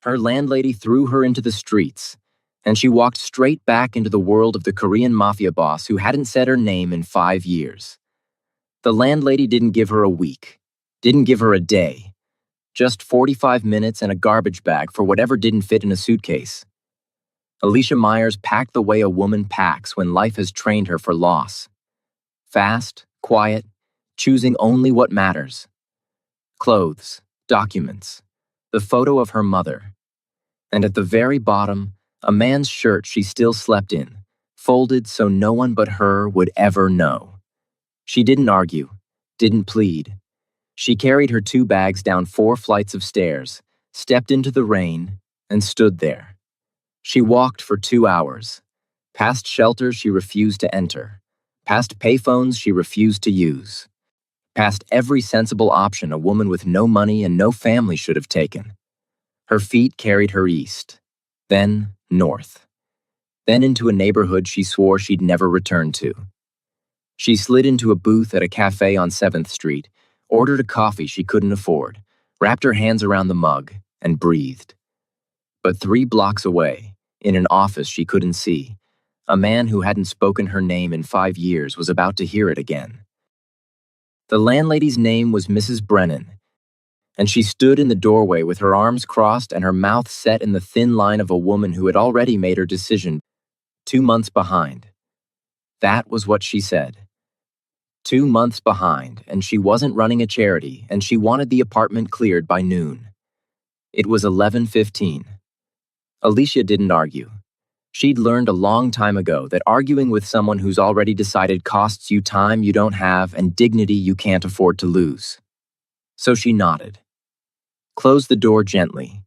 Her landlady threw her into the streets, and she walked straight back into the world of the Korean Mafia boss who hadn't said her name in 5 years. The landlady didn't give her a week, didn't give her a day, just 45 minutes and a garbage bag for whatever didn't fit in a suitcase. Alicia Myers packed the way a woman packs when life has trained her for loss. Fast, quiet, choosing only what matters. Clothes, documents, the photo of her mother. And at the very bottom, a man's shirt she still slept in, folded so no one but her would ever know. She didn't argue, didn't plead. She carried her 2 bags down 4 flights of stairs, stepped into the rain, and stood there. She walked for 2 hours, past shelters she refused to enter, past payphones she refused to use, past every sensible option a woman with no money and no family should have taken. Her feet carried her east, then north, then into a neighborhood she swore she'd never return to. She slid into a booth at a cafe on 7th Street, ordered a coffee she couldn't afford, wrapped her hands around the mug, and breathed. But 3 blocks away, in an office she couldn't see, a man who hadn't spoken her name in 5 years was about to hear it again. The landlady's name was Mrs. Brennan, and she stood in the doorway with her arms crossed and her mouth set in the thin line of a woman who had already made her decision 2 months behind. That was what she said. 2 months behind, and she wasn't running a charity, and she wanted the apartment cleared by noon. It was 11:15. Alicia didn't argue. She'd learned a long time ago that arguing with someone who's already decided costs you time you don't have and dignity you can't afford to lose. So she nodded. Closed the door gently.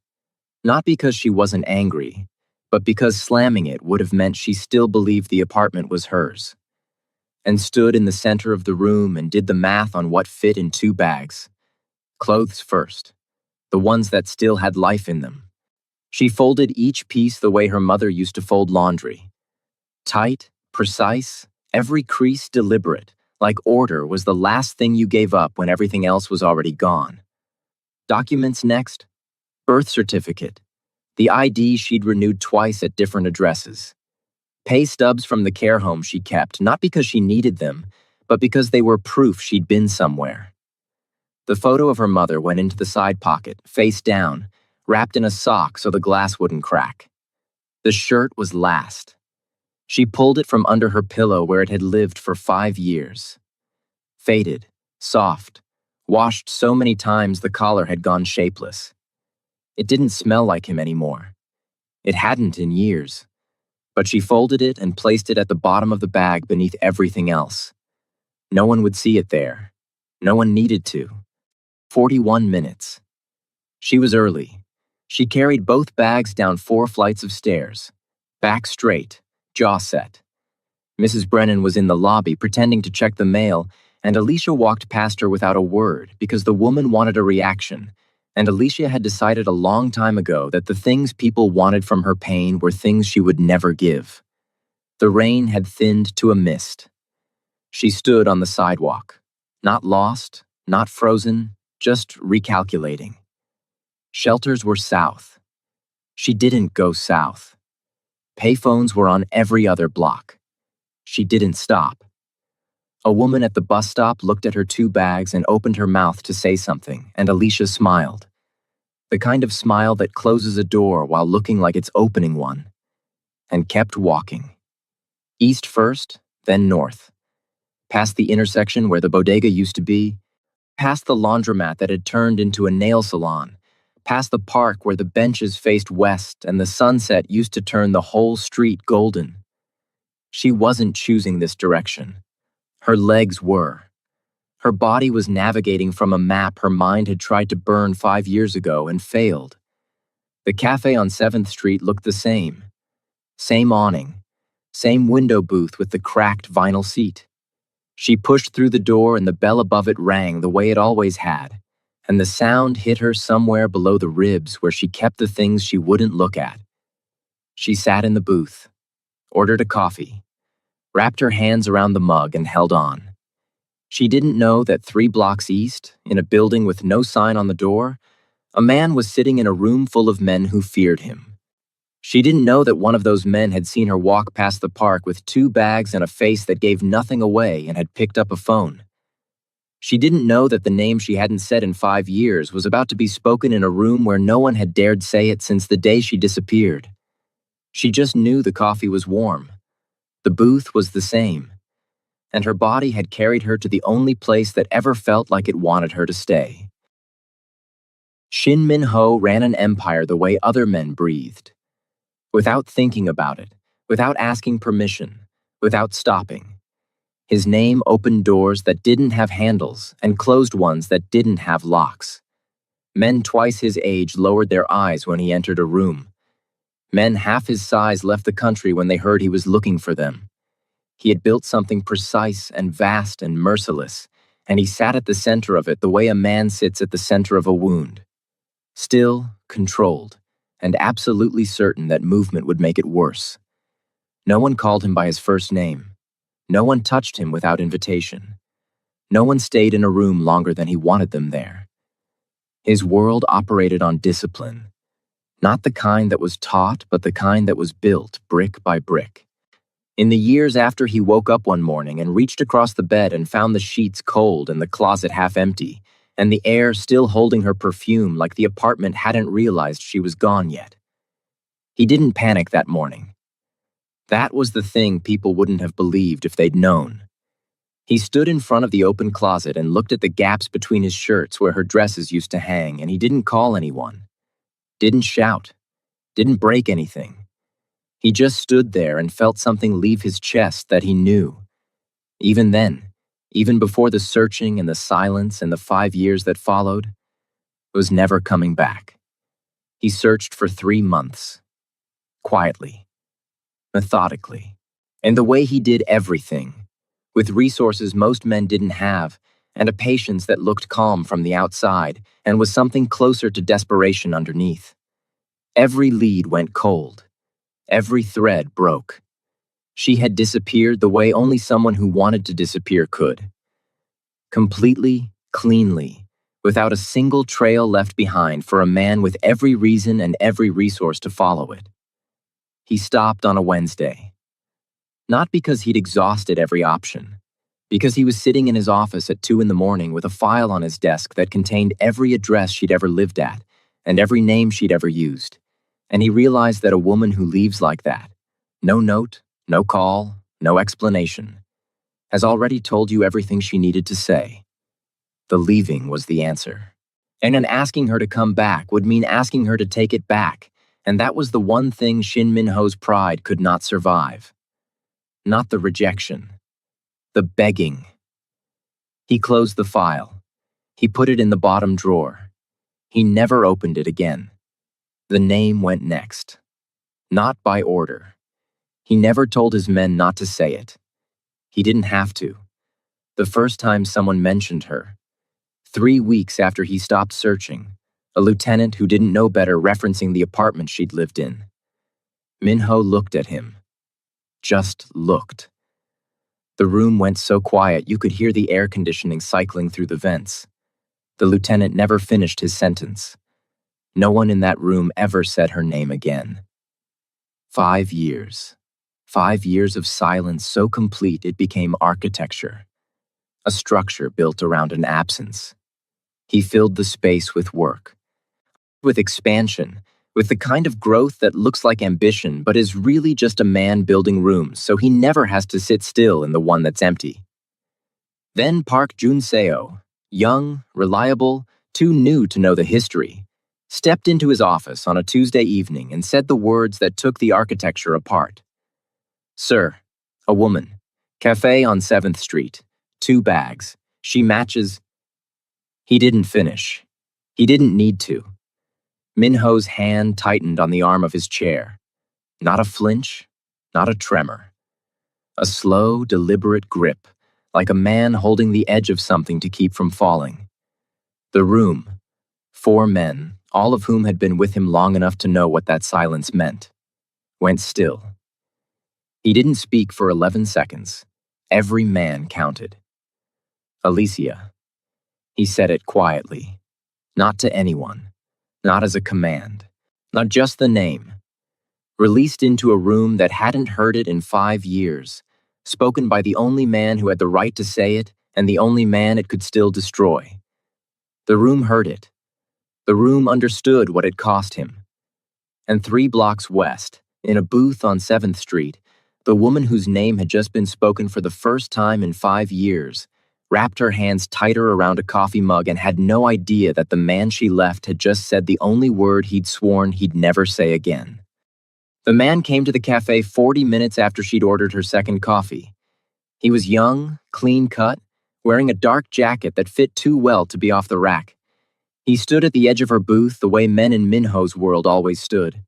Not because she wasn't angry, but because slamming it would have meant she still believed the apartment was hers. And stood in the center of the room and did the math on what fit in 2 bags. Clothes first, the ones that still had life in them. She folded each piece the way her mother used to fold laundry. Tight, precise, every crease deliberate, like order was the last thing you gave up when everything else was already gone. Documents next. Birth certificate. The ID she'd renewed twice at different addresses. Pay stubs from the care home she kept, not because she needed them, but because they were proof she'd been somewhere. The photo of her mother went into the side pocket, face down, wrapped in a sock so the glass wouldn't crack. The shirt was last. She pulled it from under her pillow where it had lived for 5 years. Faded, soft, washed so many times the collar had gone shapeless. It didn't smell like him anymore. It hadn't in years. But she folded it and placed it at the bottom of the bag beneath everything else. No one would see it there. No one needed to. 41 minutes. She was early. She carried both bags down 4 flights of stairs. Back straight, jaw set. Mrs. Brennan was in the lobby pretending to check the mail, and Alicia walked past her without a word because the woman wanted a reaction, and Alicia had decided a long time ago that the things people wanted from her pain were things she would never give. The rain had thinned to a mist. She stood on the sidewalk, not lost, not frozen, just recalculating. Shelters were south. She didn't go south. Payphones were on every other block. She didn't stop. A woman at the bus stop looked at her 2 bags and opened her mouth to say something, and Alicia smiled. The kind of smile that closes a door while looking like it's opening one. And kept walking. East first, then north. Past the intersection where the bodega used to be, past the laundromat that had turned into a nail salon, past the park where the benches faced west and the sunset used to turn the whole street golden. She wasn't choosing this direction. Her legs were. Her body was navigating from a map her mind had tried to burn 5 years ago and failed. The cafe on 7th Street looked the same. Same awning. Same window booth with the cracked vinyl seat. She pushed through the door and the bell above it rang the way it always had, and the sound hit her somewhere below the ribs where she kept the things she wouldn't look at. She sat in the booth, ordered a coffee, wrapped her hands around the mug and held on. She didn't know that 3 blocks east, in a building with no sign on the door, A man was sitting in a room full of men who feared him. She didn't know that one of those men had seen her walk past the park with 2 bags and a face that gave nothing away and had picked up a phone. She didn't know that the name she hadn't said in 5 years was about to be spoken in a room where no one had dared say it since the day she disappeared. She just knew the coffee was warm. The booth was the same. And her body had carried her to the only place that ever felt like it wanted her to stay. Shin Min-ho ran an empire the way other men breathed. Without thinking about it, without asking permission, without stopping. His name opened doors that didn't have handles and closed ones that didn't have locks. Men twice his age lowered their eyes when he entered a room. Men half his size left the country when they heard he was looking for them. He had built something precise and vast and merciless, and he sat at the center of it the way a man sits at the center of a wound. Still, controlled, and absolutely certain that movement would make it worse. No one called him by his first name. No one touched him without invitation. No one stayed in a room longer than he wanted them there. His world operated on discipline. Not the kind that was taught, but the kind that was built brick by brick. In the years after he woke up one morning and reached across the bed and found the sheets cold and the closet half empty, and the air still holding her perfume like the apartment hadn't realized she was gone yet. He didn't panic that morning. That was the thing people wouldn't have believed if they'd known. He stood in front of the open closet and looked at the gaps between his shirts where her dresses used to hang, and he didn't call anyone. Didn't shout. Didn't break anything. He just stood there and felt something leave his chest that he knew. Even then, even before the searching and the silence and the 5 years that followed, it was never coming back. He searched for 3 months. Quietly. Methodically. And the way he did everything, with resources most men didn't have, and a patience that looked calm from the outside and was something closer to desperation underneath. Every lead went cold. Every thread broke. She had disappeared the way only someone who wanted to disappear could. Completely, cleanly, without a single trail left behind for a man with every reason and every resource to follow it. He stopped on a Wednesday. Not because he'd exhausted every option, because he was sitting in his office at 2 in the morning with a file on his desk that contained every address she'd ever lived at and every name she'd ever used. And he realized that a woman who leaves like that, no note, no call, no explanation, has already told you everything she needed to say. The leaving was the answer. And in asking her to come back would mean asking her to take it back, and that was the one thing Shin Min-ho's pride could not survive. Not the rejection. The begging. He closed the file. He put it in the bottom drawer. He never opened it again. The name went next. Not by order. He never told his men not to say it. He didn't have to. The first time someone mentioned her, 3 weeks after he stopped searching, a lieutenant who didn't know better referencing the apartment she'd lived in. Min-ho looked at him. Just looked. The room went so quiet you could hear the air conditioning cycling through the vents. The lieutenant never finished his sentence. No one in that room ever said her name again. 5 years. 5 years of silence so complete it became architecture. A structure built around an absence. He filled the space with work. With expansion. With the kind of growth that looks like ambition but is really just a man building rooms so he never has to sit still in the one that's empty. Then Park Jun-seo, young, reliable, too new to know the history, stepped into his office on a Tuesday evening and said the words that took the architecture apart. "Sir, a woman. Cafe on 7th Street. 2 bags. She matches." He didn't finish. He didn't need to. Min-ho's hand tightened on the arm of his chair. Not a flinch, not a tremor. A slow, deliberate grip, like a man holding the edge of something to keep from falling. The room, 4 men, all of whom had been with him long enough to know what that silence meant, went still. He didn't speak for 11 seconds. Every man counted. "Alicia." He said it quietly. Not to anyone. not as a command, not just the name, released into a room that hadn't heard it in 5 years, spoken by the only man who had the right to say it and the only man it could still destroy. The room heard it. The room understood what it cost him. And 3 blocks west, in a booth on 7th Street, the woman whose name had just been spoken for the first time in 5 years wrapped her hands tighter around a coffee mug and had no idea that the man she left had just said the only word he'd sworn he'd never say again. The man came to the cafe 40 minutes after she'd ordered her second coffee. He was young, clean-cut, wearing a dark jacket that fit too well to be off the rack. He stood at the edge of her booth the way men in Minho's world always stood.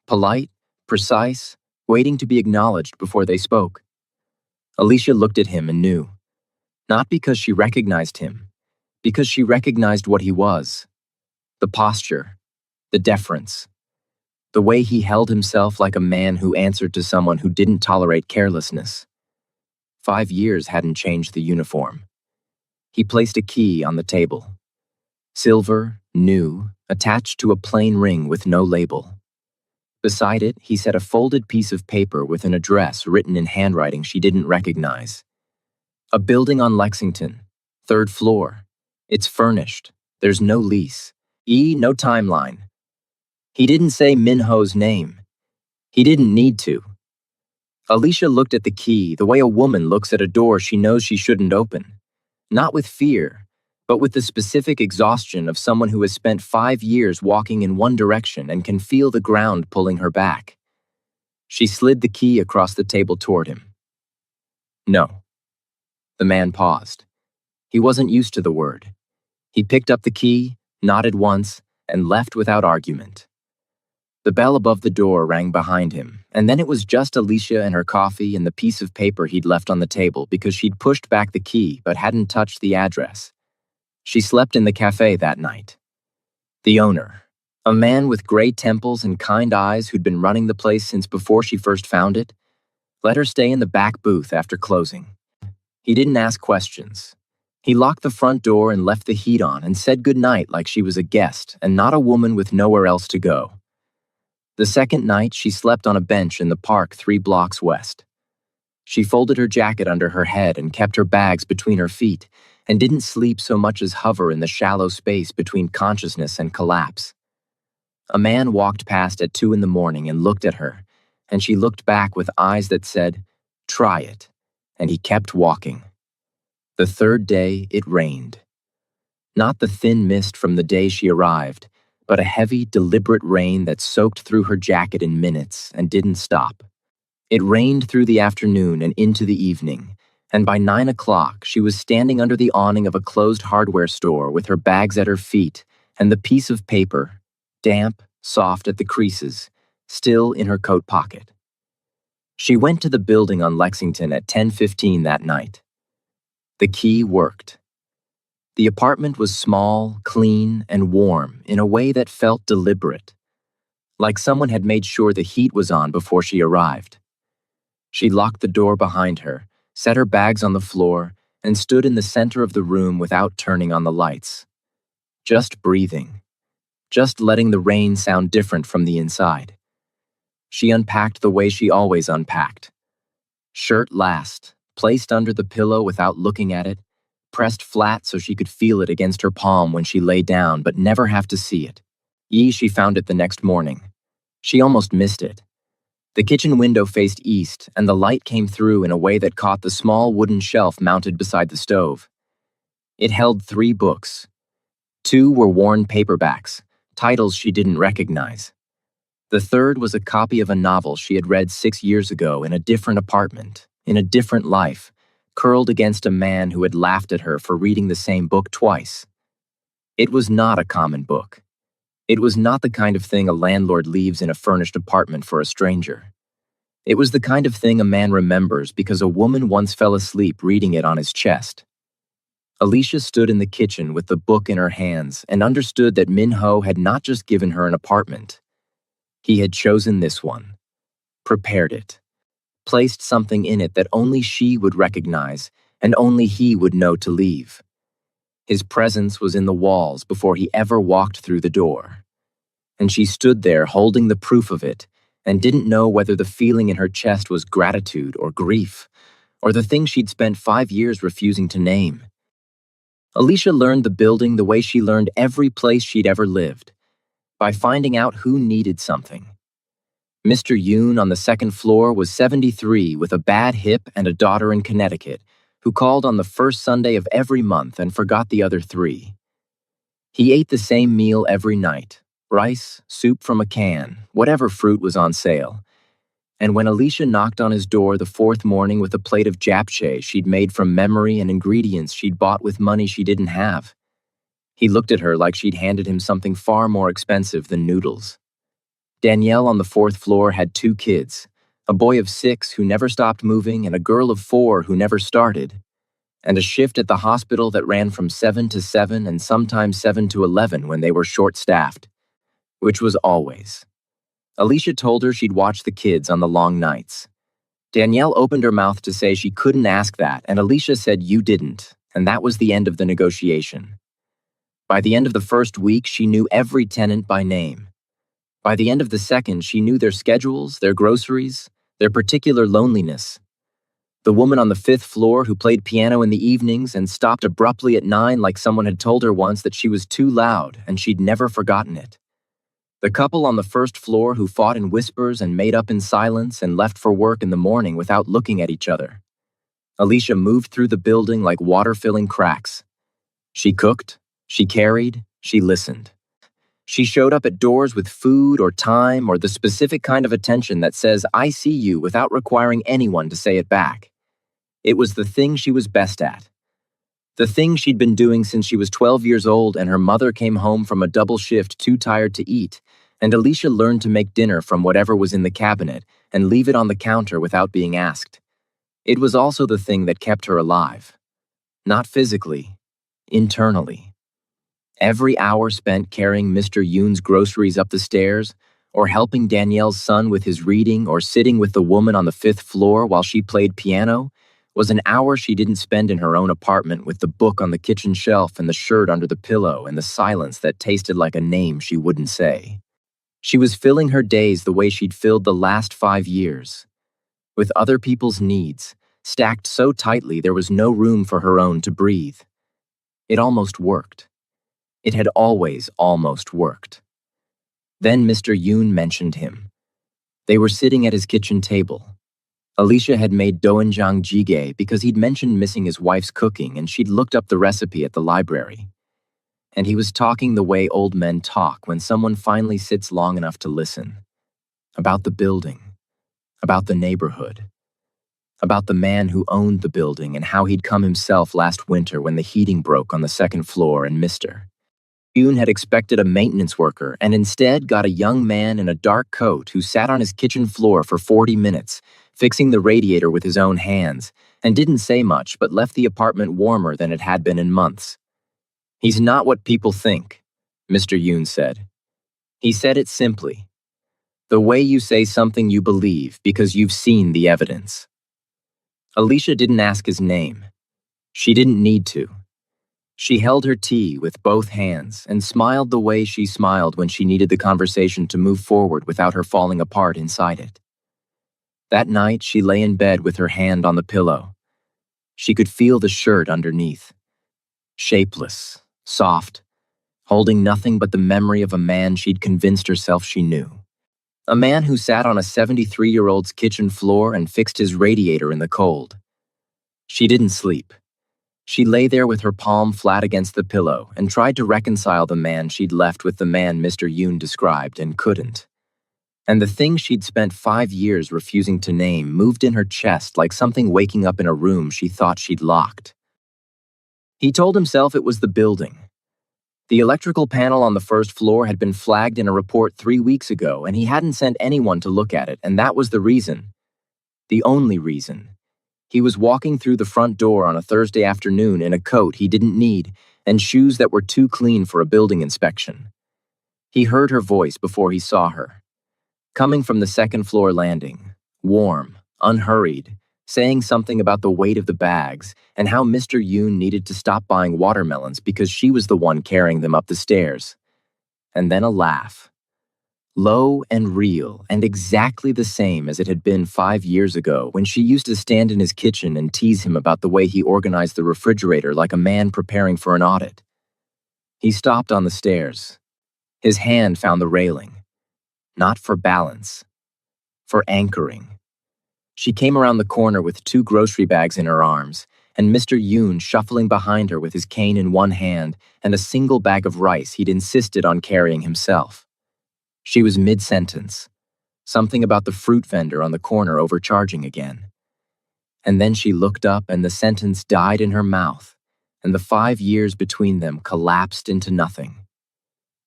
Polite, precise, waiting to be acknowledged before they spoke. Alicia looked at him and knew. Not because she recognized him, because she recognized what he was. The posture, the deference, the way he held himself like a man who answered to someone who didn't tolerate carelessness. 5 years hadn't changed the uniform. He placed a key on the table. Silver, new, attached to a plain ring with no label. Beside it, he set a folded piece of paper with an address written in handwriting she didn't recognize. A building on Lexington, 3rd floor. It's furnished. There's no lease. No timeline. He didn't say Minho's name. He didn't need to. Alicia looked at the key the way a woman looks at a door she knows she shouldn't open. Not with fear, but with the specific exhaustion of someone who has spent 5 years walking in one direction and can feel the ground pulling her back. She slid the key across the table toward him. No. The man paused. He wasn't used to the word. He picked up the key, nodded once, and left without argument. The bell above the door rang behind him, and then it was just Alicia and her coffee and the piece of paper he'd left on the table because she'd pushed back the key but hadn't touched the address. She slept in the cafe that night. The owner, a man with gray temples and kind eyes who'd been running the place since before she first found it, let her stay in the back booth after closing. He didn't ask questions. He locked the front door and left the heat on and said goodnight like she was a guest and not a woman with nowhere else to go. The second night, she slept on a bench in the park 3 blocks west. She folded her jacket under her head and kept her bags between her feet and didn't sleep so much as hover in the shallow space between consciousness and collapse. A man walked past at 2 in the morning and looked at her, and she looked back with eyes that said, "Try it," and he kept walking. The third day, it rained. Not the thin mist from the day she arrived, but a heavy, deliberate rain that soaked through her jacket in minutes and didn't stop. It rained through the afternoon and into the evening, and by 9 o'clock she was standing under the awning of a closed hardware store with her bags at her feet and the piece of paper, damp, soft at the creases, still in her coat pocket. She went to the building on Lexington at 10:15 that night. The key worked. The apartment was small, clean, and warm in a way that felt deliberate, like someone had made sure the heat was on before she arrived. She locked the door behind her, set her bags on the floor, and stood in the center of the room without turning on the lights. Just breathing. Just letting the rain sound different from the inside. She unpacked the way she always unpacked. Shirt last, placed under the pillow without looking at it, pressed flat so she could feel it against her palm when she lay down but never have to see it. She found it the next morning. She almost missed it. The kitchen window faced east, and the light came through in a way that caught the small wooden shelf mounted beside the stove. It held 3 books. 2 were worn paperbacks, titles she didn't recognize. The third was a copy of a novel she had read 6 years ago in a different apartment, in a different life, curled against a man who had laughed at her for reading the same book twice. It was not a common book. It was not the kind of thing a landlord leaves in a furnished apartment for a stranger. It was the kind of thing a man remembers because a woman once fell asleep reading it on his chest. Alicia stood in the kitchen with the book in her hands and understood that Minho had not just given her an apartment. He had chosen this one, prepared it, placed something in it that only she would recognize and only he would know to leave. His presence was in the walls before he ever walked through the door. and she stood there holding the proof of it and didn't know whether the feeling in her chest was gratitude or grief, or the thing she'd spent 5 years refusing to name. Alicia learned the building the way she learned every place she'd ever lived, by finding out who needed something. Mr. Yoon on the second floor was 73 with a bad hip and a daughter in Connecticut, who called on the first Sunday of every month and forgot the other 3. He ate the same meal every night, rice, soup from a can, whatever fruit was on sale. And when Alicia knocked on his door the 4th morning with a plate of japchae she'd made from memory and ingredients she'd bought with money she didn't have, he looked at her like she'd handed him something far more expensive than noodles. Danielle on the 4th floor had 2 kids, a boy of 6 who never stopped moving and a girl of 4 who never started, and a shift at the hospital that ran from 7 to 7 and sometimes 7 to 11 when they were short-staffed, which was always. Alicia told her she'd watch the kids on the long nights. Danielle opened her mouth to say she couldn't ask that, and Alicia said you didn't, and that was the end of the negotiation. By the end of the first week, she knew every tenant by name. By the end of the second, she knew their schedules, their groceries, their particular loneliness. The woman on the 5th floor who played piano in the evenings and stopped abruptly at 9 like someone had told her once that she was too loud and she'd never forgotten it. The couple on the 1st floor who fought in whispers and made up in silence and left for work in the morning without looking at each other. Alicia moved through the building like water filling cracks. She cooked, she carried, she listened. She showed up at doors with food or time or the specific kind of attention that says, I see you, without requiring anyone to say it back. It was the thing she was best at. The thing she'd been doing since she was 12 years old and her mother came home from a double shift too tired to eat, and Alicia learned to make dinner from whatever was in the cabinet and leave it on the counter without being asked. It was also the thing that kept her alive. Not physically, internally. Every hour spent carrying Mr. Yoon's groceries up the stairs, or helping Danielle's son with his reading, or sitting with the woman on the 5th floor while she played piano, was an hour she didn't spend in her own apartment with the book on the kitchen shelf and the shirt under the pillow and the silence that tasted like a name she wouldn't say. She was filling her days the way she'd filled the last 5 years, with other people's needs, stacked so tightly there was no room for her own to breathe. It almost worked. It had always almost worked. Then Mr. Yoon mentioned him. They were sitting at his kitchen table. Alicia had made doenjang jjigae because he'd mentioned missing his wife's cooking and she'd looked up the recipe at the library. And he was talking the way old men talk when someone finally sits long enough to listen. About the building. About the neighborhood. About the man who owned the building and how he'd come himself last winter when the heating broke on the 2nd floor and missed her. Yoon had expected a maintenance worker and instead got a young man in a dark coat who sat on his kitchen floor for 40 minutes, fixing the radiator with his own hands, and didn't say much but left the apartment warmer than it had been in months. He's not what people think, Mr. Yoon said. He said it simply. The way you say something you believe because you've seen the evidence. Alicia didn't ask his name. She didn't need to. She held her tea with both hands and smiled the way she smiled when she needed the conversation to move forward without her falling apart inside it. That night, she lay in bed with her hand on the pillow. She could feel the shirt underneath. Shapeless, soft, holding nothing but the memory of a man she'd convinced herself she knew. A man who sat on a 73-year-old's kitchen floor and fixed his radiator in the cold. She didn't sleep. She lay there with her palm flat against the pillow and tried to reconcile the man she'd left with the man Mr. Yoon described and couldn't. And the thing she'd spent 5 years refusing to name moved in her chest like something waking up in a room she thought she'd locked. He told himself it was the building. The electrical panel on the 1st floor had been flagged in a report 3 weeks ago, and he hadn't sent anyone to look at it, and that was the reason. The only reason. He was walking through the front door on a Thursday afternoon in a coat he didn't need and shoes that were too clean for a building inspection. He heard her voice before he saw her. Coming from the 2nd floor landing, warm, unhurried, saying something about the weight of the bags and how Mr. Yoon needed to stop buying watermelons because she was the one carrying them up the stairs. And then a laugh. low and real, and exactly the same as it had been 5 years ago when she used to stand in his kitchen and tease him about the way he organized the refrigerator like a man preparing for an audit. He stopped on the stairs. His hand found the railing, not for balance, for anchoring. She came around the corner with 2 grocery bags in her arms, and Mr. Yoon shuffling behind her with his cane in one hand and a single bag of rice he'd insisted on carrying himself. She was mid-sentence, something about the fruit vendor on the corner overcharging again. And then she looked up and the sentence died in her mouth, and the 5 years between them collapsed into nothing.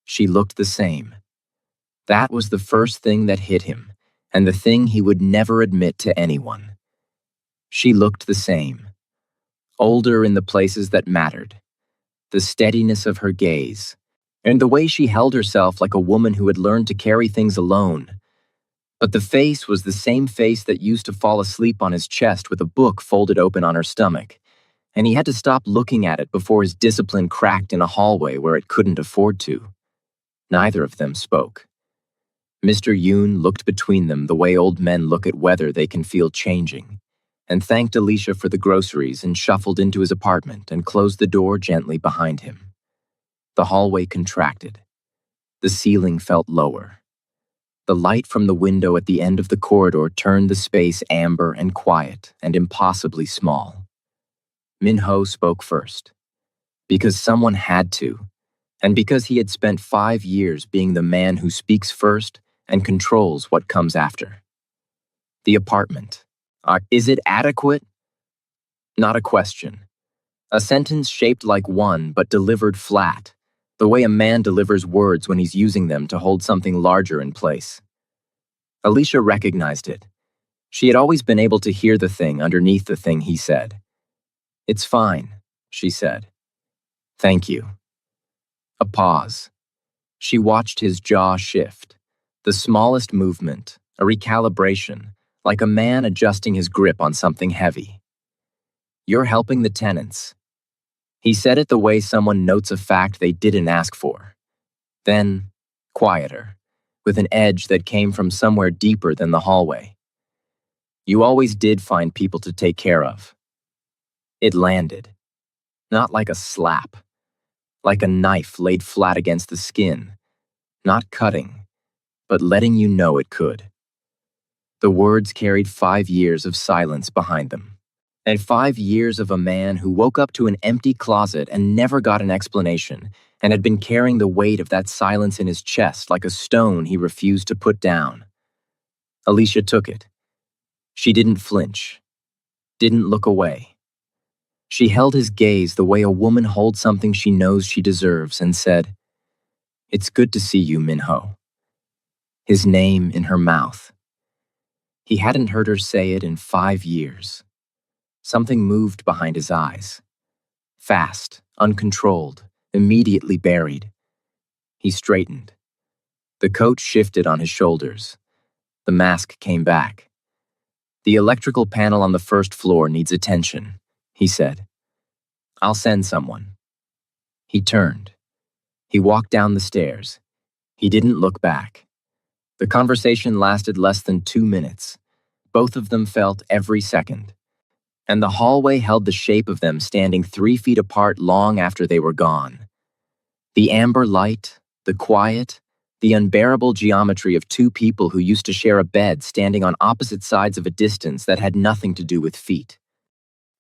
She looked the same. That was the first thing that hit him, and the thing he would never admit to anyone. She looked the same, older in the places that mattered, the steadiness of her gaze, and the way she held herself like a woman who had learned to carry things alone. But the face was the same face that used to fall asleep on his chest with a book folded open on her stomach, and he had to stop looking at it before his discipline cracked in a hallway where it couldn't afford to. Neither of them spoke. Mr. Yoon looked between them the way old men look at weather they can feel changing, and thanked Alicia for the groceries and shuffled into his apartment and closed the door gently behind him. The hallway contracted. The ceiling felt lower. The light from the window at the end of the corridor turned the space amber and quiet and impossibly small. Min-ho spoke first. Because someone had to, and because he had spent 5 years being the man who speaks first and controls what comes after. The apartment. Is it adequate? Not a question. A sentence shaped like one but delivered flat, the way a man delivers words when he's using them to hold something larger in place. Alicia recognized it. She had always been able to hear the thing underneath the thing he said. It's fine, she said. Thank you. A pause. She watched his jaw shift. The smallest movement, a recalibration, like a man adjusting his grip on something heavy. You're helping the tenants. He said it the way someone notes a fact they didn't ask for. Then, quieter, with an edge that came from somewhere deeper than the hallway. You always did find people to take care of. It landed. Not like a slap. Like a knife laid flat against the skin. Not cutting, but letting you know it could. The words carried 5 years of silence behind them, and 5 years of a man who woke up to an empty closet and never got an explanation, and had been carrying the weight of that silence in his chest like a stone he refused to put down. Alicia took it. She didn't flinch, didn't look away. She held his gaze the way a woman holds something she knows she deserves and said, "It's good to see you, Min-ho." His name in her mouth. He hadn't heard her say it in 5 years. Something moved behind his eyes. Fast, uncontrolled, immediately buried. He straightened. The coat shifted on his shoulders. The mask came back. The electrical panel on the first floor needs attention, he said. I'll send someone. He turned. He walked down the stairs. He didn't look back. The conversation lasted less than 2 minutes. Both of them felt every second. And the hallway held the shape of them standing 3 feet apart long after they were gone. The amber light, the quiet, the unbearable geometry of 2 people who used to share a bed standing on opposite sides of a distance that had nothing to do with feet.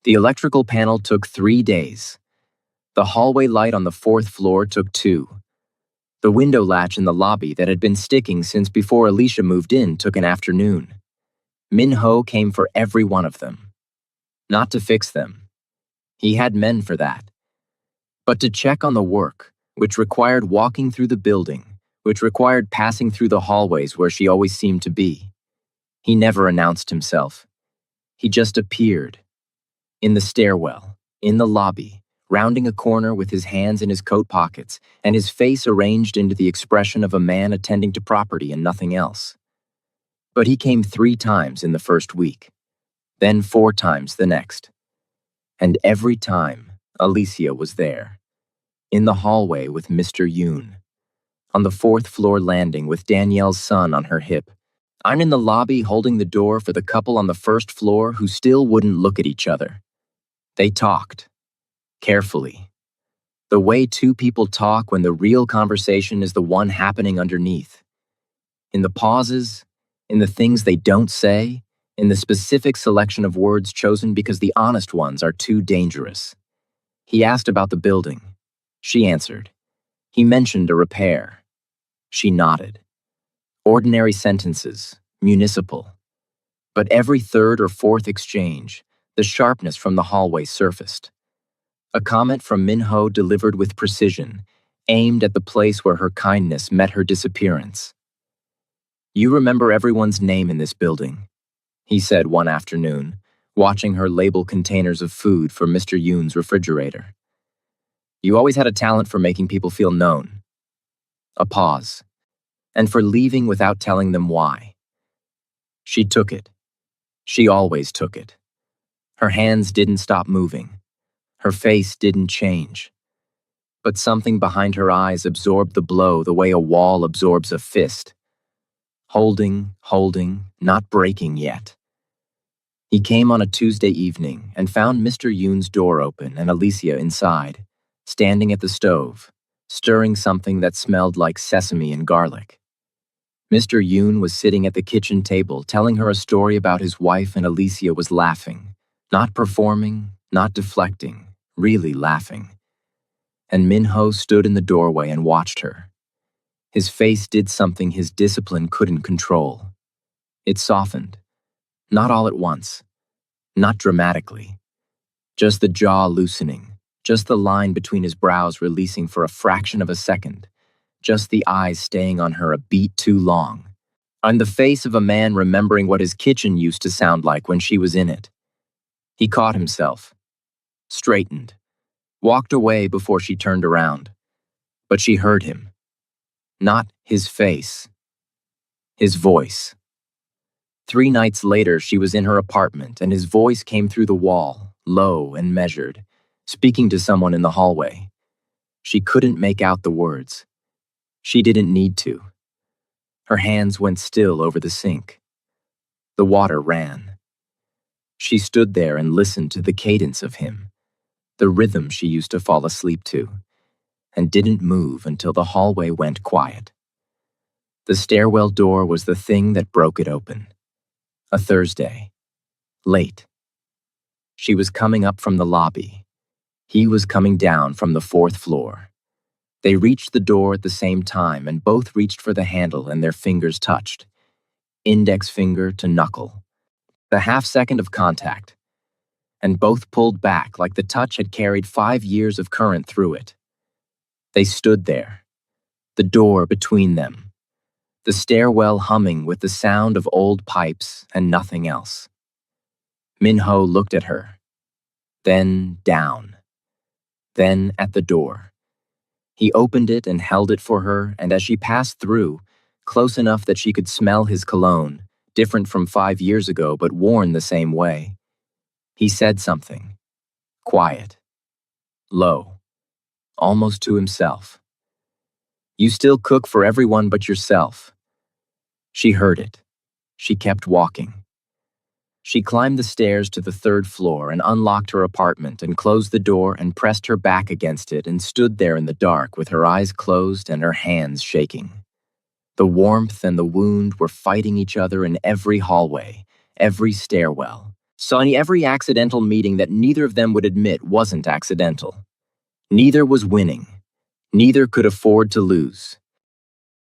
The electrical panel took 3 days. The hallway light on the 4th floor took 2. The window latch in the lobby that had been sticking since before Alicia moved in took an afternoon. Min-ho came for every one of them. Not to fix them. He had men for that. But to check on the work, which required walking through the building, which required passing through the hallways where she always seemed to be. He never announced himself. He just appeared. In the stairwell, in the lobby, rounding a corner with his hands in his coat pockets and his face arranged into the expression of a man attending to property and nothing else. But he came 3 times in the first week, then 4 times the next. And every time, Alicia was there, in the hallway with Mr. Yoon. on the fourth-floor landing with Danielle's son on her hip. I'm in the lobby holding the door for the couple on the first floor who still wouldn't look at each other. They talked, carefully. The way two people talk when the real conversation is the one happening underneath. In the pauses, in the things they don't say, in the specific selection of words chosen because the honest ones are too dangerous. He asked about the building. She answered. He mentioned a repair. She nodded. Ordinary sentences, municipal. But every third or fourth exchange, the sharpness from the hallway surfaced. A comment from Minho delivered with precision, aimed at the place where her kindness met her disappearance. You remember everyone's name in this building, he said one afternoon, watching her label containers of food for Mr. Yoon's refrigerator. You always had a talent for making people feel known. A pause. And for leaving without telling them why. She took it. She always took it. Her hands didn't stop moving. Her face didn't change. But something behind her eyes absorbed the blow the way a wall absorbs a fist. Holding, not breaking yet. He came on a Tuesday evening and found Mr. Yoon's door open and Alicia inside, standing at the stove, stirring something that smelled like sesame and garlic. Mr. Yoon was sitting at the kitchen table telling her a story about his wife, and Alicia was laughing, not performing, not deflecting, really laughing. And Minho stood in the doorway and watched her. His face did something his discipline couldn't control. It softened, not all at once, not dramatically. Just the jaw loosening, just the line between his brows releasing for a fraction of a second, just the eyes staying on her a beat too long. On the face of a man remembering what his kitchen used to sound like when she was in it. He caught himself, straightened, walked away before she turned around. But she heard him. Not his face. His voice. 3 nights later, she was in her apartment, and his voice came through the wall, low and measured, speaking to someone in the hallway. She couldn't make out the words. She didn't need to. Her hands went still over the sink. The water ran. She stood there and listened to the cadence of him, the rhythm she used to fall asleep to, and didn't move until the hallway went quiet. The stairwell door was the thing that broke it open. A Thursday. Late. She was coming up from the lobby. He was coming down from the 4th floor. They reached the door at the same time and both reached for the handle and their fingers touched. Index finger to knuckle. The half-second of contact. And both pulled back like the touch had carried 5 years of current through it. They stood there. The door between them. The stairwell humming with the sound of old pipes and nothing else. Minho looked at her. Then down. Then at the door. He opened it and held it for her, and as she passed through, close enough that she could smell his cologne, different from 5 years ago but worn the same way, he said something. Quiet. Low. Almost to himself. You still cook for everyone but yourself. She heard it. She kept walking. She climbed the stairs to the 3rd floor and unlocked her apartment and closed the door and pressed her back against it and stood there in the dark with her eyes closed and her hands shaking. The warmth and the wound were fighting each other in every hallway, every stairwell. So in every accidental meeting that neither of them would admit wasn't accidental. Neither was winning. Neither could afford to lose.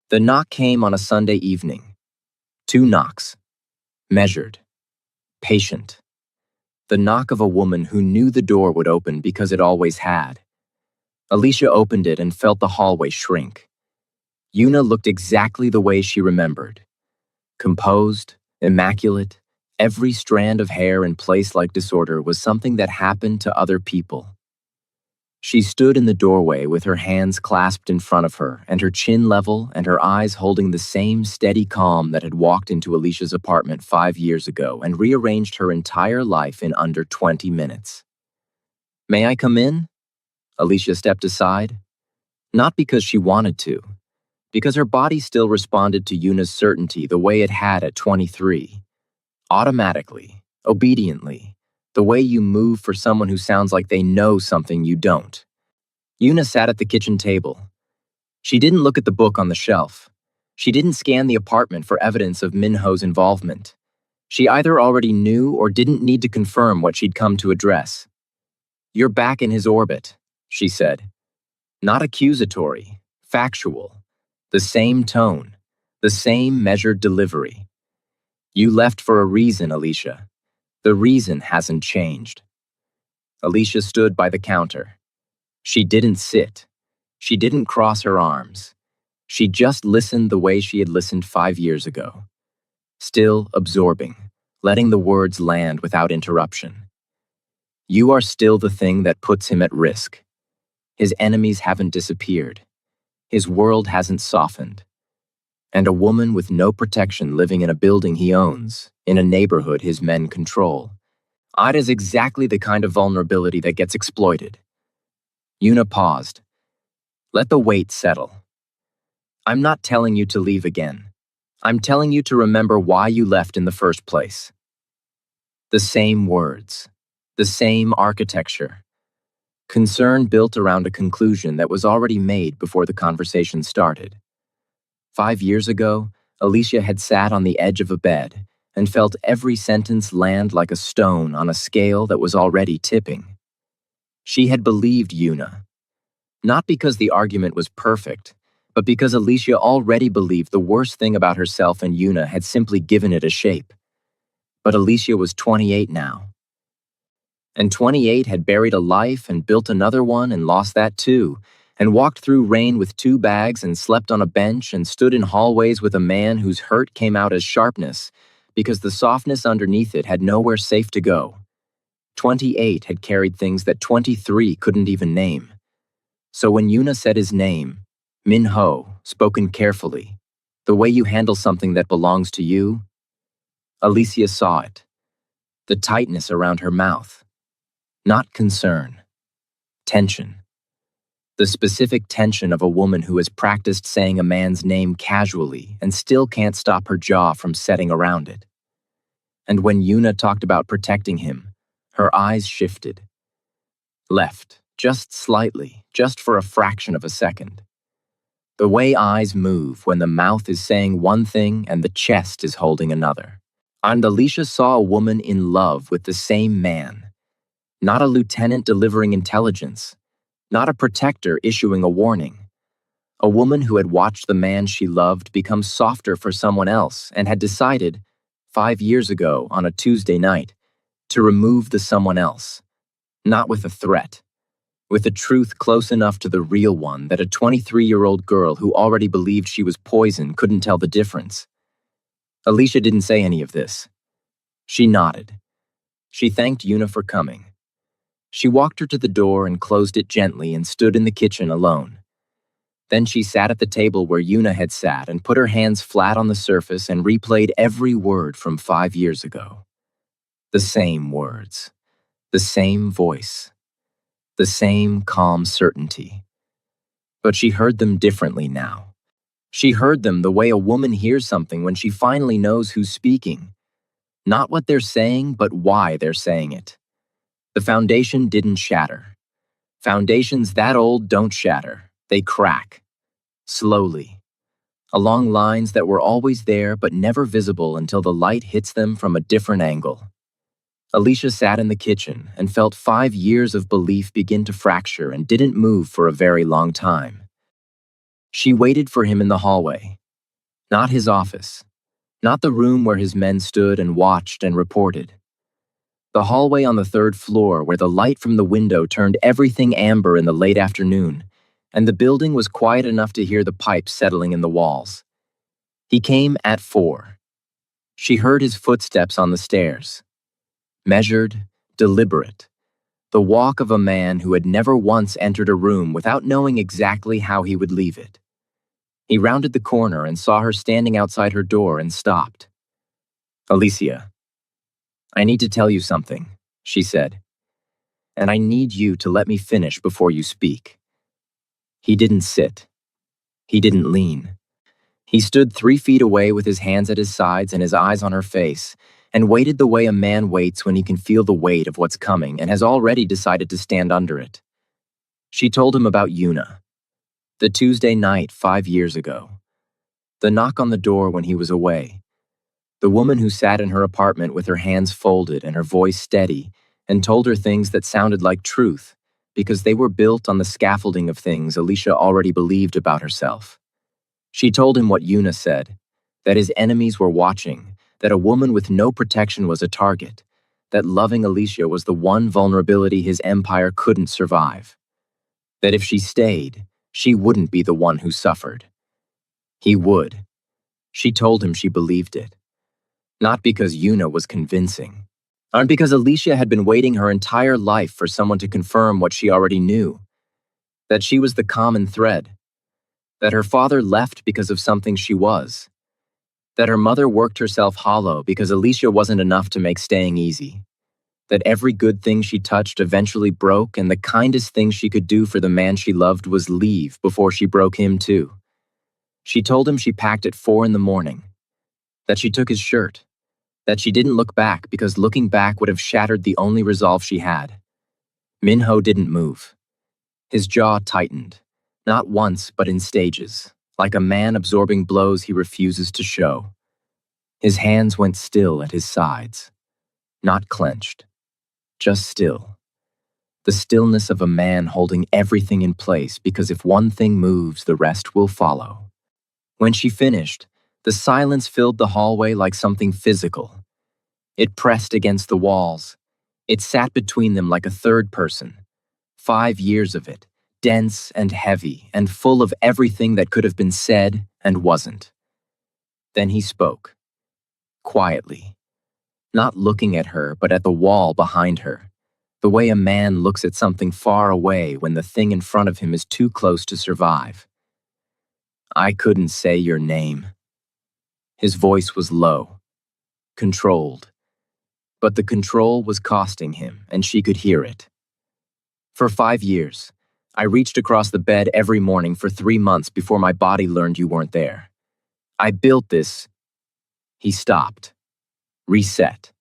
The knock came on a Sunday evening. 2 knocks. Measured. Patient. The knock of a woman who knew the door would open because it always had. Alicia opened it and felt the hallway shrink. Yuna looked exactly the way she remembered. Composed, immaculate, every strand of hair in place like disorder was something that happened to other people. She stood in the doorway with her hands clasped in front of her and her chin level and her eyes holding the same steady calm that had walked into Alicia's apartment 5 years ago and rearranged her entire life in under 20 minutes. May I come in? Alicia stepped aside. Not because she wanted to, Because her body still responded to Yuna's certainty the way it had at 23. Automatically, obediently, the way you move for someone who sounds like they know something you don't. Yuna sat at the kitchen table. She didn't look at the book on the shelf. She didn't scan the apartment for evidence of Minho's involvement. She either already knew or didn't need to confirm what she'd come to address. "You're back in his orbit," she said. Not accusatory, factual. The same tone, the same measured delivery. "You left for a reason, Alicia. The reason hasn't changed." Alicia stood by the counter. She didn't sit. She didn't cross her arms. She just listened the way she had listened 5 years ago. Still absorbing, letting the words land without interruption. "You are still the thing that puts him at risk. His enemies haven't disappeared. His world hasn't softened. And a woman with no protection living in a building he owns, in a neighborhood his men control. Ida's exactly the kind of vulnerability that gets exploited." Yuna paused. "Let the weight settle. I'm not telling you to leave again. I'm telling you to remember why you left in the first place." The same words. The same architecture. Concern built around a conclusion that was already made before the conversation started. 5 years ago, Alicia had sat on the edge of a bed and felt every sentence land like a stone on a scale that was already tipping. She had believed Yuna. Not because the argument was perfect, but because Alicia already believed the worst thing about herself and Yuna had simply given it a shape. But Alicia was 28 now. And 28 had buried a life and built another one and lost that too, and walked through rain with 2 bags and slept on a bench and stood in hallways with a man whose hurt came out as sharpness because the softness underneath it had nowhere safe to go. 28 had carried things that 23 couldn't even name. So when Yuna said his name, Minho, spoken carefully, the way you handle something that belongs to you, Alicia saw it. The tightness around her mouth. Not concern. Tension. The specific tension of a woman who has practiced saying a man's name casually and still can't stop her jaw from setting around it. And when Yuna talked about protecting him, her eyes shifted. Left, just slightly, just for a fraction of a second. The way eyes move when the mouth is saying one thing and the chest is holding another. And Alicia saw a woman in love with the same man. Not a lieutenant delivering intelligence. Not a protector issuing a warning. A woman who had watched the man she loved become softer for someone else and had decided, 5 years ago on a Tuesday night, to remove the someone else. Not with a threat. With a truth close enough to the real one that a 23-year-old girl who already believed she was poison couldn't tell the difference. Alicia didn't say any of this. She nodded. She thanked Yuna for coming. She walked her to the door and closed it gently and stood in the kitchen alone. Then she sat at the table where Yuna had sat and put her hands flat on the surface and replayed every word from 5 years ago. The same words. The same voice. The same calm certainty. But she heard them differently now. She heard them the way a woman hears something when she finally knows who's speaking. Not what they're saying, but why they're saying it. The foundation didn't shatter. Foundations that old don't shatter. They crack. Slowly. Along lines that were always there but never visible until the light hits them from a different angle. Alicia sat in the kitchen and felt 5 years of belief begin to fracture and didn't move for a very long time. She waited for him in the hallway. Not his office. Not the room where his men stood and watched and reported. The hallway on the 3rd floor where the light from the window turned everything amber in the late afternoon, and the building was quiet enough to hear the pipes settling in the walls. He came at 4. She heard his footsteps on the stairs. Measured, deliberate. The walk of a man who had never once entered a room without knowing exactly how he would leave it. He rounded the corner and saw her standing outside her door and stopped. "Alicia, I need to tell you something," she said. "And I need you to let me finish before you speak." He didn't sit. He didn't lean. He stood 3 feet away with his hands at his sides and his eyes on her face, and waited the way a man waits when he can feel the weight of what's coming and has already decided to stand under it. She told him about Yuna, the Tuesday night 5 years ago, the knock on the door when he was away, the woman who sat in her apartment with her hands folded and her voice steady and told her things that sounded like truth because they were built on the scaffolding of things Alicia already believed about herself. She told him what Yuna said, that his enemies were watching, that a woman with no protection was a target, that loving Alicia was the one vulnerability his empire couldn't survive, that if she stayed, she wouldn't be the one who suffered. He would. She told him she believed it. Not because Yuna was convincing, or because Alicia had been waiting her entire life for someone to confirm what she already knew, that she was the common thread, that her father left because of something she was, that her mother worked herself hollow because Alicia wasn't enough to make staying easy, that every good thing she touched eventually broke and the kindest thing she could do for the man she loved was leave before she broke him too. She told him she packed at 4 a.m, that she took his shirt, that she didn't look back because looking back would have shattered the only resolve she had. Minho didn't move. His jaw tightened, not once but in stages, like a man absorbing blows he refuses to show. His hands went still at his sides, not clenched, just still. The stillness of a man holding everything in place because if one thing moves, the rest will follow. When she finished, the silence filled the hallway like something physical. It pressed against the walls. It sat between them like a third person. 5 years of it, dense and heavy and full of everything that could have been said and wasn't. Then he spoke, quietly, not looking at her but at the wall behind her, the way a man looks at something far away when the thing in front of him is too close to survive. I couldn't say your name. His voice was low, controlled, but the control was costing him, and she could hear it. For 5 years, I reached across the bed every morning for 3 months before my body learned you weren't there. I built this. He stopped. Reset.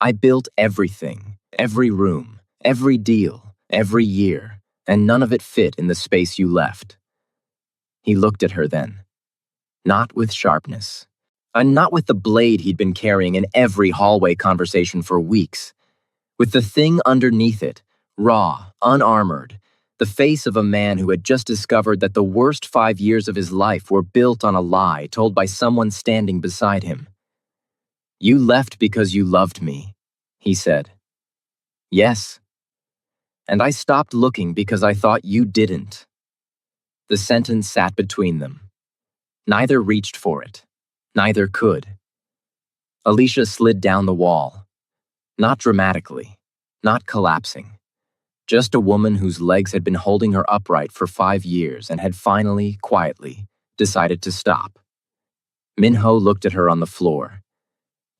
I built everything, every room, every deal, every year, and none of it fit in the space you left. He looked at her then, not with sharpness, and not with the blade he'd been carrying in every hallway conversation for weeks, with the thing underneath it, raw, unarmored, the face of a man who had just discovered that the worst 5 years of his life were built on a lie told by someone standing beside him. You left because you loved me, he said. Yes. And I stopped looking because I thought you didn't. The sentence sat between them. Neither reached for it. Neither could. Alicia slid down the wall. Not dramatically. Not collapsing. Just a woman whose legs had been holding her upright for 5 years and had finally, quietly, decided to stop. Minho looked at her on the floor.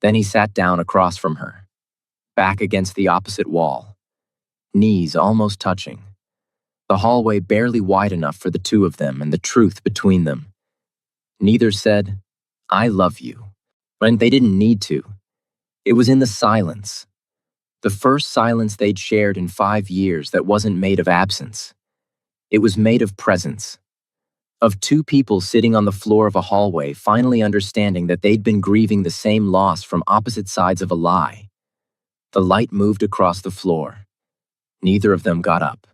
Then he sat down across from her, back against the opposite wall, knees almost touching, the hallway barely wide enough for the two of them and the truth between them. Neither said, I love you, and they didn't need to. It was in the silence. The first silence they'd shared in 5 years that wasn't made of absence. It was made of presence. Of two people sitting on the floor of a hallway finally understanding that they'd been grieving the same loss from opposite sides of a lie. The light moved across the floor. Neither of them got up.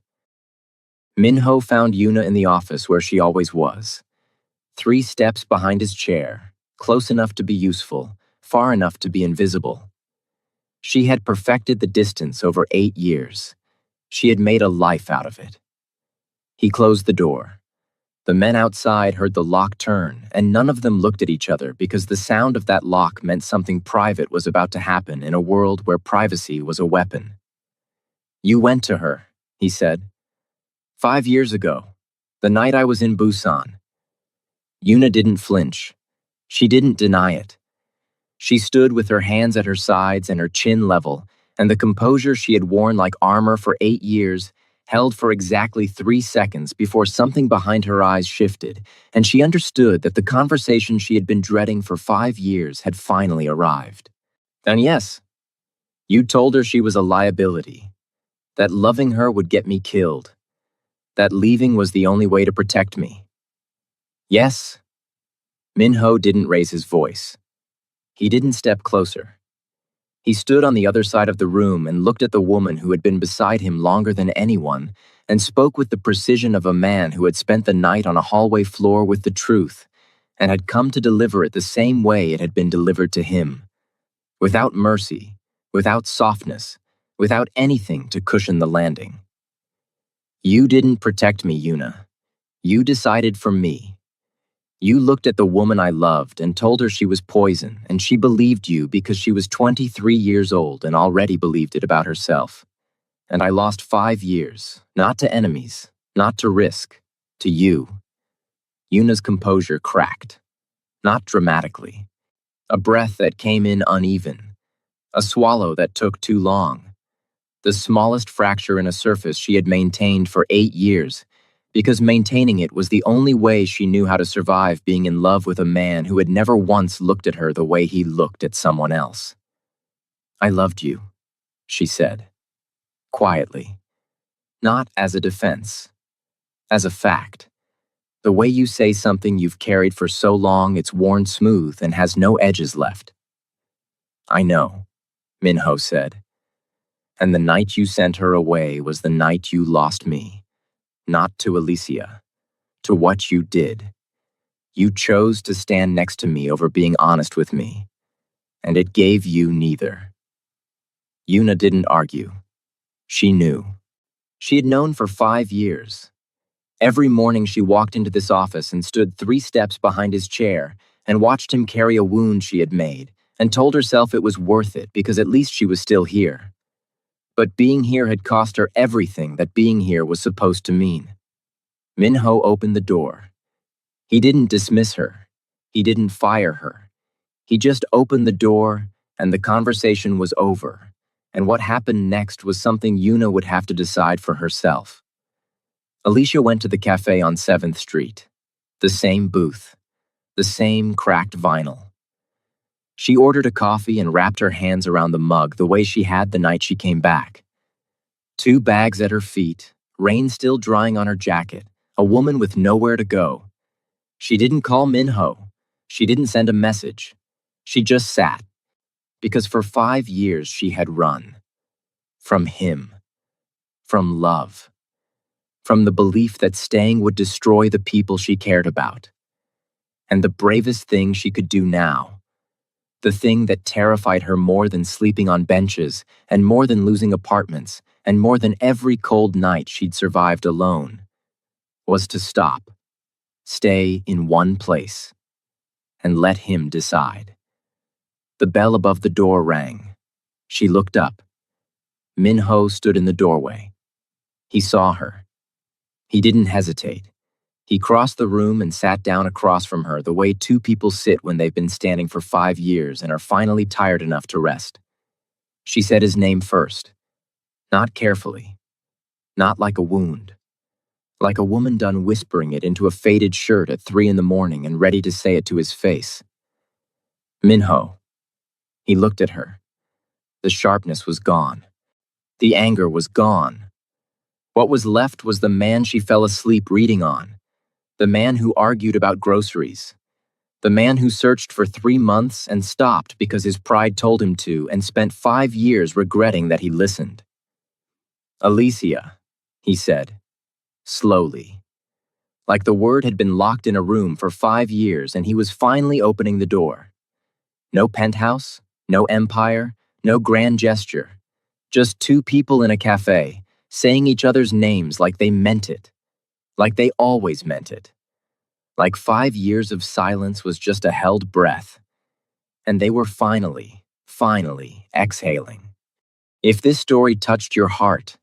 Minho found Yuna in the office where she always was. 3 steps behind his chair, close enough to be useful, far enough to be invisible. She had perfected the distance over 8 years. She had made a life out of it. He closed the door. The men outside heard the lock turn, and none of them looked at each other because the sound of that lock meant something private was about to happen in a world where privacy was a weapon. You went to her, he said. 5 years ago, the night I was in Busan. Yuna didn't flinch. She didn't deny it. She stood with her hands at her sides and her chin level, and the composure she had worn like armor for 8 years held for exactly 3 seconds before something behind her eyes shifted, and she understood that the conversation she had been dreading for 5 years had finally arrived. And yes, you told her she was a liability, that loving her would get me killed, that leaving was the only way to protect me. Yes, Minho didn't raise his voice. He didn't step closer. He stood on the other side of the room and looked at the woman who had been beside him longer than anyone and spoke with the precision of a man who had spent the night on a hallway floor with the truth and had come to deliver it the same way it had been delivered to him, without mercy, without softness, without anything to cushion the landing. You didn't protect me, Yuna. You decided for me. You looked at the woman I loved and told her she was poison, and she believed you because she was 23 years old and already believed it about herself. And I lost 5 years, not to enemies, not to risk, to you. Yuna's composure cracked, not dramatically. A breath that came in uneven, a swallow that took too long. The smallest fracture in a surface she had maintained for 8 years, because maintaining it was the only way she knew how to survive being in love with a man who had never once looked at her the way he looked at someone else. I loved you, she said, quietly, not as a defense, as a fact. The way you say something you've carried for so long it's worn smooth and has no edges left. I know, Minho said. And the night you sent her away was the night you lost me. Not to Alicia, to what you did. You chose to stand next to me over being honest with me, and it gave you neither. Yuna didn't argue. She knew. She had known for 5 years. Every morning she walked into this office and stood 3 steps behind his chair and watched him carry a wound she had made and told herself it was worth it because at least she was still here. But being here had cost her everything that being here was supposed to mean. Minho opened the door. He didn't dismiss her. He didn't fire her. He just opened the door, and the conversation was over. And what happened next was something Yuna would have to decide for herself. Alicia went to the cafe on 7th Street. The same booth. The same cracked vinyl. She ordered a coffee and wrapped her hands around the mug the way she had the night she came back. 2 bags at her feet, rain still drying on her jacket, a woman with nowhere to go. She didn't call Minho. She didn't send a message. She just sat. Because for 5 years she had run. From him. From love. From the belief that staying would destroy the people she cared about. And the bravest thing she could do now, the thing that terrified her more than sleeping on benches, and more than losing apartments, and more than every cold night she'd survived alone, was to stop, stay in one place, and let him decide. The bell above the door rang. She looked up. Minho stood in the doorway. He saw her. He didn't hesitate. He crossed the room and sat down across from her the way 2 people sit when they've been standing for 5 years and are finally tired enough to rest. She said his name first. Not carefully. Not like a wound. Like a woman done whispering it into a faded shirt at 3 in the morning and ready to say it to his face. Minho. He looked at her. The sharpness was gone. The anger was gone. What was left was the man she fell asleep reading on. The man who argued about groceries. The man who searched for 3 months and stopped because his pride told him to and spent 5 years regretting that he listened. Alicia, he said, slowly. Like the word had been locked in a room for 5 years and he was finally opening the door. No penthouse, no empire, no grand gesture. Just 2 people in a cafe, saying each other's names like they meant it. Like they always meant it. Like 5 years of silence was just a held breath. And they were finally exhaling. If this story touched your heart,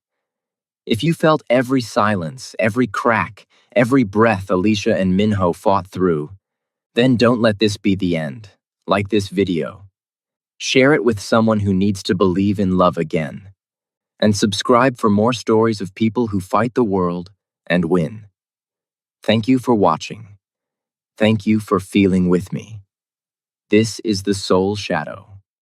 if you felt every silence, every crack, every breath Alicia and Minho fought through, then don't let this be the end. Like this video. Share it with someone who needs to believe in love again. and subscribe for more stories of people who fight the world and win. Thank you for watching. Thank you for feeling with me. This is the Soul Shadow.